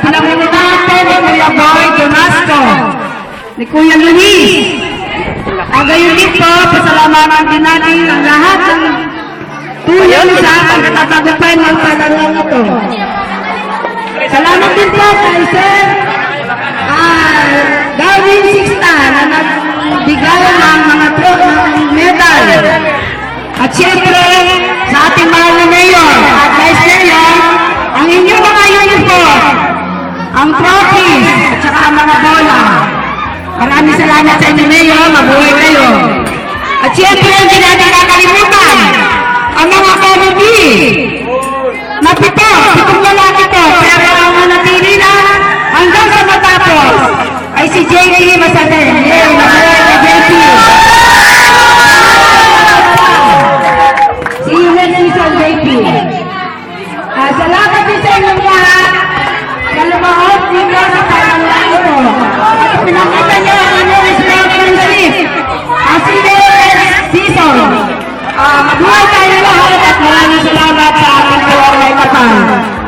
pinamunutan ni Kuya Boy Donasco, ni Kuya Luis. Gayon din po, pasalamatan din natin ang lahat ng tulong sa pagkatagupay ng palaruan ito. Salamat din po kay Sir Darwin Sixta na nagbigay ng mga medal. At siyempre, sa ating mahal na Mayor at Vice Mayor, ang inyong mga uniform, ang trophies, at saka ang mga bola. Maraming salamat sa inyo, Mayor. Mabuhay kayo. At siyempre, hindi natin nakalimutan ang mga committee na pitong lalaki to, pero ang manatili na hanggang sa matapos ay si JP Masaden. Yay! Mabuhay ka, JP! See you next season, JP. Salamat din sa inyong lahat sa lumahot dito sa pangalaman ito. At pinakita niyo ang inyong sportsmanship as in the season. Mabuhay tayo lahat at maraming salamat sa ating kawaray kapal.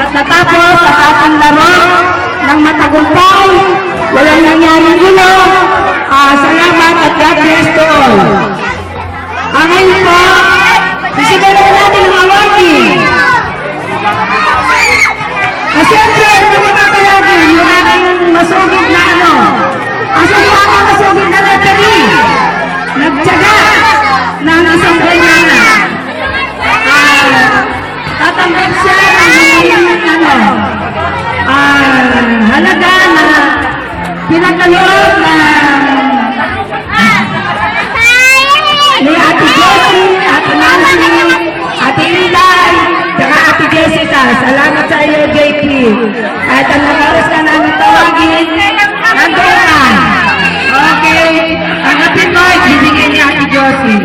At natapos sa ating laro ng matagumpay, walang nangyaring gulo. Salamat at God bless to all. Ngayon po, sisigalan natin ang awarding. Siyempre, ito matatalagin yung aking masugid na asan yung aking masugid na referee? Nagtyaga ng isang kanyana. Tatanggap siya ng halaga na pinagkaloob na ni Ate Josie, Ate Nancy, Ate Inday, saka Ate Jessica. Salamat sa iyo, JP. At ang nakaras ka namin tawagin, nandun ka. Okay. Ang kapit mo, bibigyan ni Ate Josie.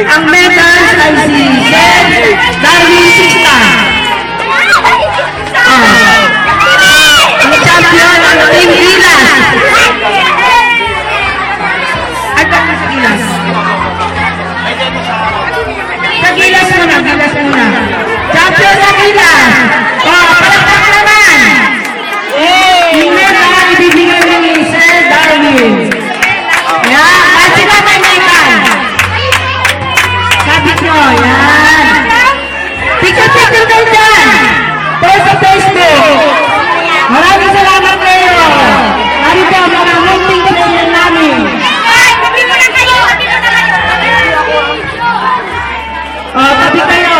Ang medals ay si Sir Darwin Sixta. Ang champion ang Team Gilas. Ay, bakit sa Gilas? Sa Gilas muna, Gilas muna. Champion sa Gilas. Palakpak naman. Yung medal ibibigay ni Sir Darwin. Yan, kasi na may medal. Yan. Picture kayo dyan. Post sa Facebook. Maraming salamat kayo. Narito ang mga munting kapatid namin. Tabi kayo.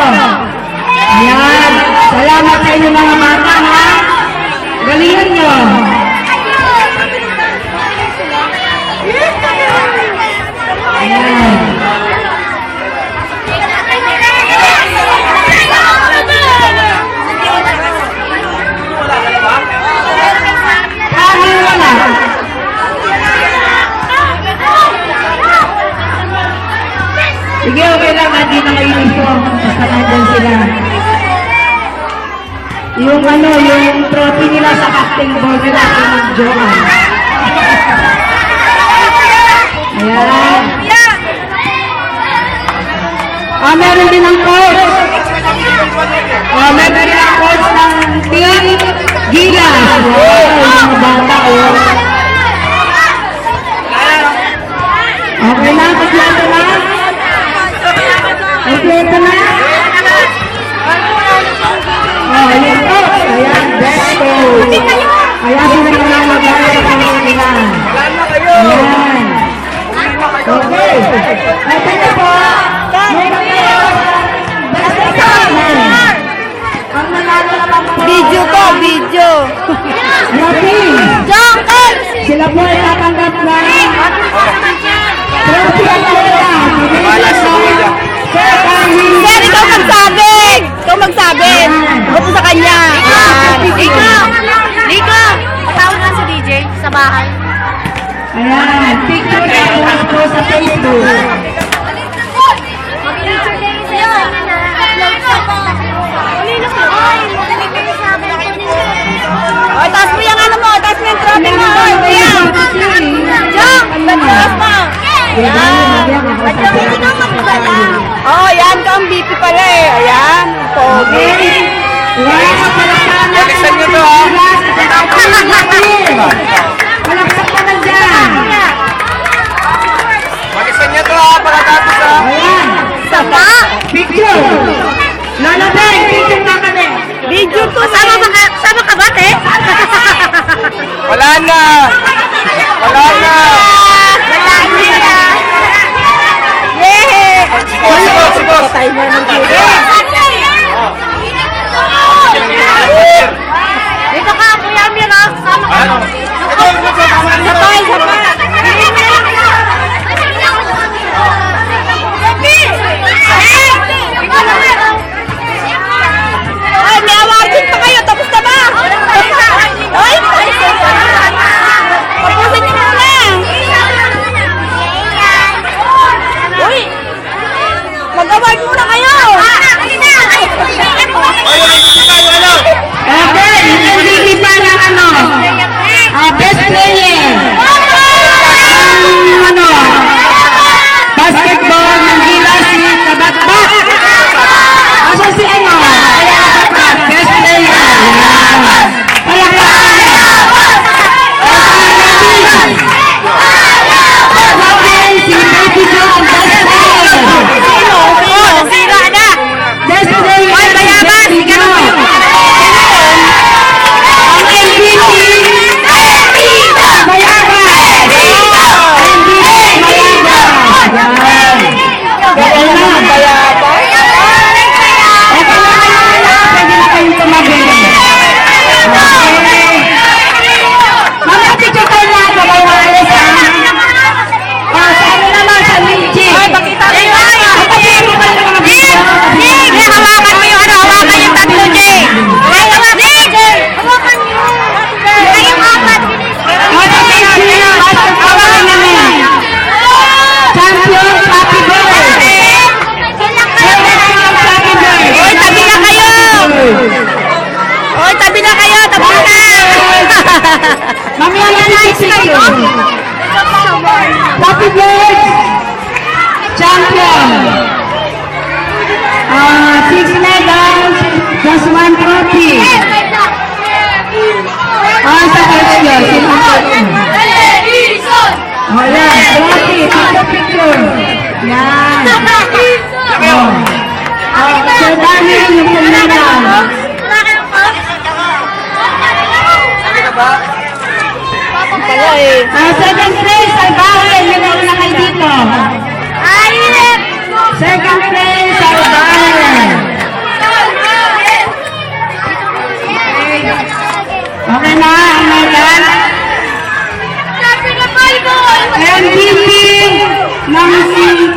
Ayan. Salamat sa inyo mga bata, ha? Galingan nyo. Ayan. Sige, okay lang, hindi na uniform. Basta nandyan sila. Yung yung trophy nila sa captain ball nila, pinag-joan. Ayan. Meron din ang coach. Meron din ang coach ng Team Gilas. Yung bata, Okay na, paglato na. Kompleto na. Ayan po. Ayan. Kaya sila nanalo dahil sa pangasinan. Ayan. Okay. Ito na po. Meron kayo. Basta sa kanan. Ang nanalo naman po. Video ko, video. Rapin. Jungle! Sila po ay tatanggap na trophy at pera. Sir, ikaw magsabi! Ikaw magsabi! Huwag mo sa kanya. Liko! Patawag na si DJ sa bahay. Ayan, picture na po sa Facebook. O, taas mo yung ano mo, taas mo yung trophy mo. Ayan! Jong! Taas mo! Oh, yan ka ang BP pala eh. Ayan, pogi. Balisan nyo to, ha? Palaksak ka na dyan. Magisan niyo to ha, pagkatapos ha. Ayan. Sapa! Picture. Lola Ben, picture na kami. Video to. Sama ka ba, te? Wala na. Wala na. Yay! Sigo. Timer ng TV. Dito ka, Kuya Mira. Sama ka. Sabay. Ay, may awarding pa kayo. Tapos na ba? Ay, tapusin niyo muna. Uy, mag-award muna kayo. Okay, hindi pa ng ano. Best player. Ang ano, basketball ng Gilas ni Kabatbat. Asa si ano? Best player. Palakpakan. Robin, si Baby Joe ang best player. Sira na. Best player. Ay, bayabas. Baby Joe. Ang MVP. Mayabas. MVP Mayabas. Yan. Okay na. Okay na. Pwede na kayong tumabi. Okay. Mamaya picture tayo na. Babay na alis ha. Sa ano naman, sa Linji. Ay, pakita mo yun. Kapatid mo kayo ng mga video. Jay, hawakan mo yung ano, hawakan yung tatlo, Jay. Ay, hawakan mo, Jay. Hawakan mo. Ay, hawakan. Champion, happy birthday! Oy, tabi na kayo. Oy, tabi na kayo. Tabi na. Mamaya na kayo. Happy birthday! Champion! 6 medals, just 1 trophy. Sa coach yun, sino ang coach mo? Oh, yan. Trophy. Picture. Yan. Sir Daniel, yung pumila. Pala eh. Second place, Salvaje. Yun ang nakay dito. Second place, Salvaje. Okay na, ang medal. MVP ng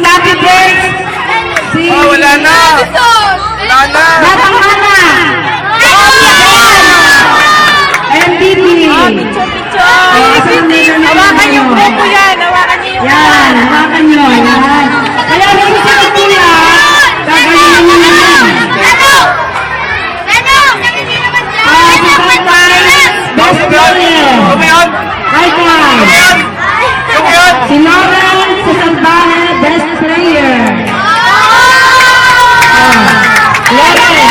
Happy Birds. Si Wala na. Wala na. Natangana. MVP. Hawakan yung grupo yan. Hawakan niyo yung Yan, hawakan nyo. Yan. Kaya rin sa kuya, gagawin nyo na yan. Best player. Tumayon. Hi, guys. Tumayon. Si Lawrence sa Salvaje, best player. Lawrence.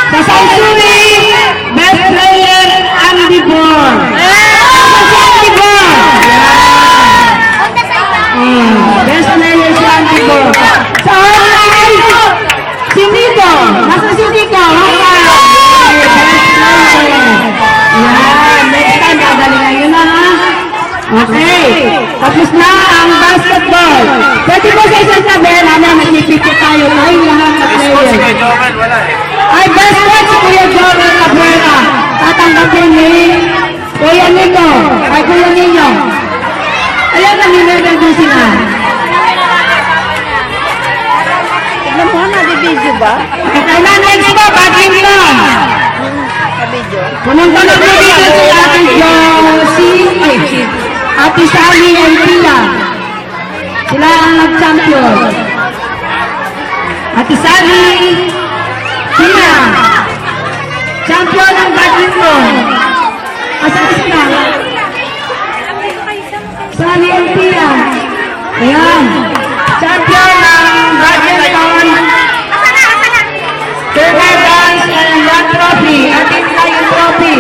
Sa Sansuri, best player, Andy Bor. Si Andy Bor. Best player si Andy Bor. Sa Hawaii, si Nico. Nasa si Nico. Hawaii. Best player. tayo, tayong lahat na Miss ko, si players. Kuya Joel, wala eh. Ay, best friend si Kuya Joel Cabrera. Tatanggapin ni Kuya Nico. Ay, Kuya Nino. Ayan, nag-member din sila. Tignan mo, nabibidyo ba? Okay na, next po, badminton. Nabidyo. Pumunta na po dito si Ate Josie, Ate Sally and Tia. Sila ang nag-champion. Ate Sally, Tia. Champion ng badminton. Asan sila? Sally and Tia. Ayan. Champion ng badminton. Silver dance and one trophy. Ating tayo trophy.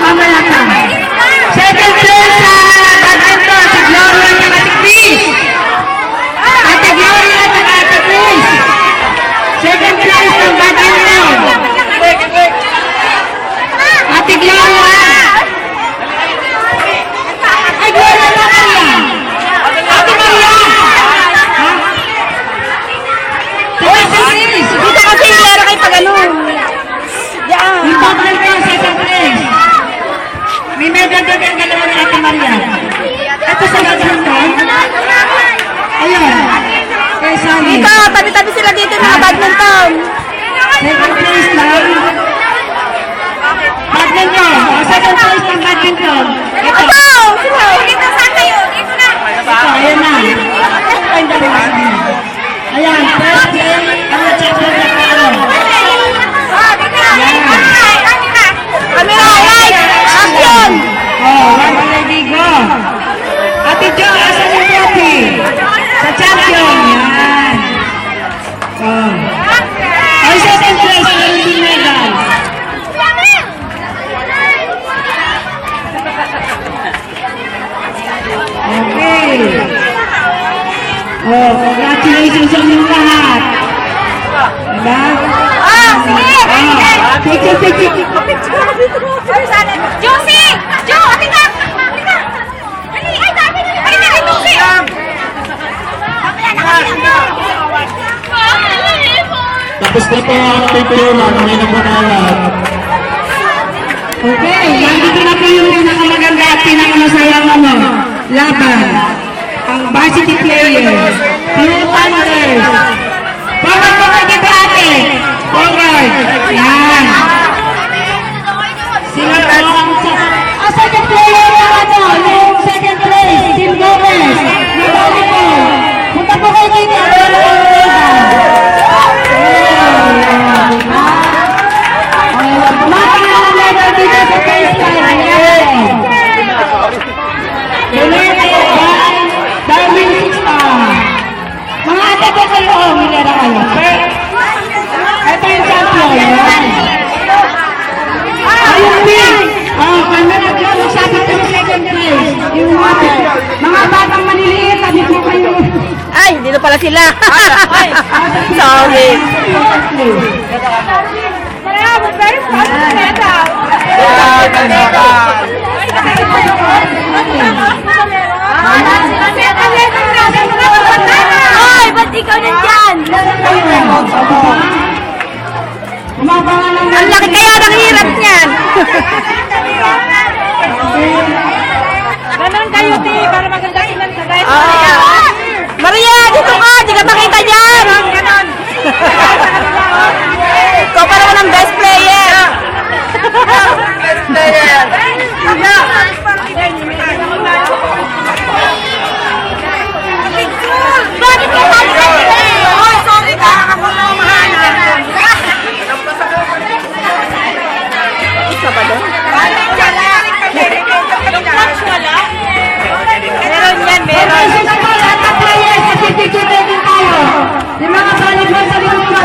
Mamaya ka. Second place sa badminton, si Gloria at Ate Chris. Ate Gloria at Ate Chris. Second place ng badminton. Ate Gloria. Ay, Gloria na Maria. Ate Maria. Ha? Ate Chris. Dito kasi meron kayo pag ano. Diyan. Yung total ko yung second place. May medal doon yung dalawa ni Ate Maria. Ito sa badminton. Ayun. Kay Sunny. Dito, tabi-tabi sila dito mga badminton. Second place lang. Badminton. Second place ng badminton. Ito. Ito! Dito saan kayo? Dito na. Ito, ayan na. Ayan, first place. Ang champion na paro. Kami na, right? Champion! Oh, one already go. Ate Jo, asan yung trophy? Sa champion. Yan. Oh. Ay, second place, yung medal. Okay. Oh, congratulations sa inyong lahat. Diba? Ah, sige! Oh, picture. Josie! Jo, ate ka! Ate ka! Dali, ay, dami na! Ay, dali, Josie! Tapos na po ang pipirula ng inyong manalat. Okay, nandito na po yung pinakamaganda at pinakamasayang laban. Ang varsity players. Pure Thunders. Forward po kayo dito ate. Forward. Yan. Sila po ang second player na yung second place. Team Gomez. Nabali po. Punta po kayo dito. Mga ate ko kayo, milera kayo. Ito yung champion. Ayun din. Kanya na dyan, magsabi ko yung second place. Yung mga batang maliliit, sabi ko kayo. Ay, dito pala sila. Sorry. Ay, ba't ikaw nandyan? Ang laki kaya ng hirap niyan. Ganon kayo, Ti, para maganda silang sa guys. Maria, dito ka! Di ka makita dyan! Ganon. Ikaw pa naman ang best player! Best player. Bakit ka sabi ka sila? Oy, sorry ka, ako na umahanap. Isa ba doon? Wala? Meron yan, meron. Sa mga players, kasi picture tayo. Yung mga volleyball sa likod ko,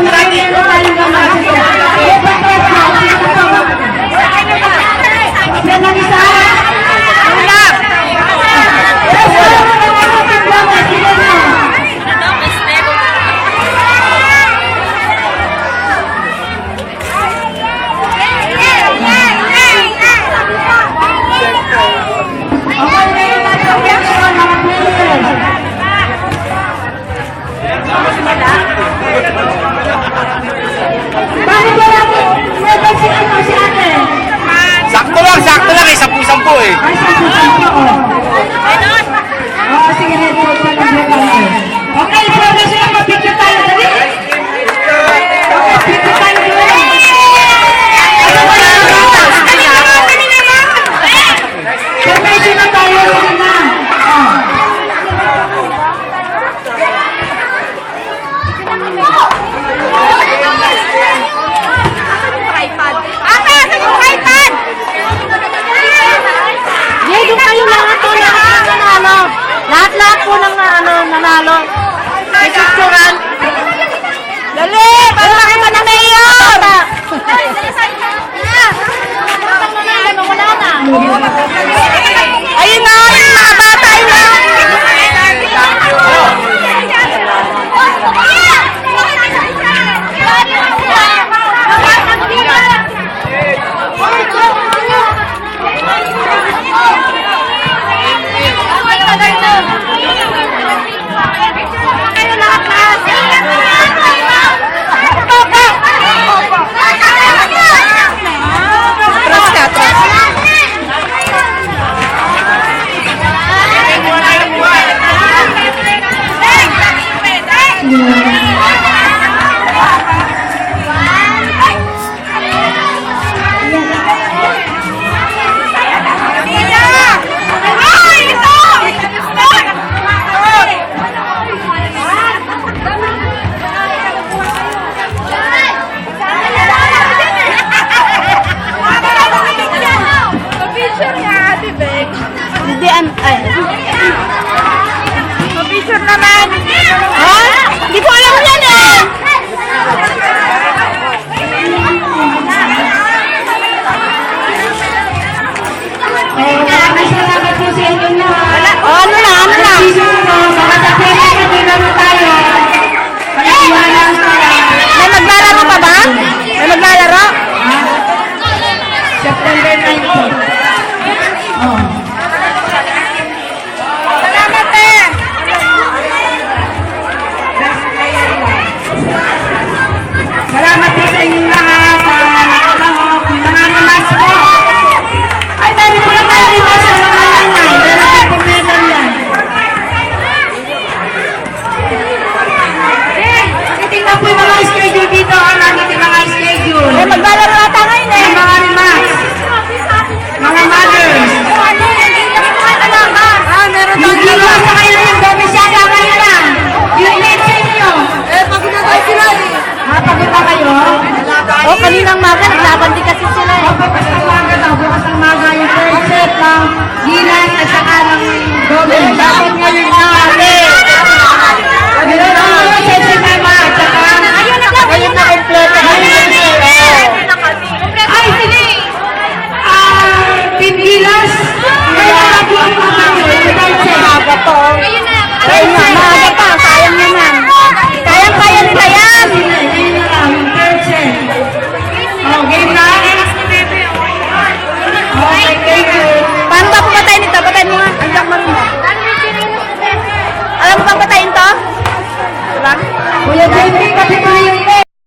kaninang maga, naglaban din kasi sila eh. Bukas ng maga daw, bukas ng maga yung first set ng Gilas at saka ng Golden. Dapat ngayon na.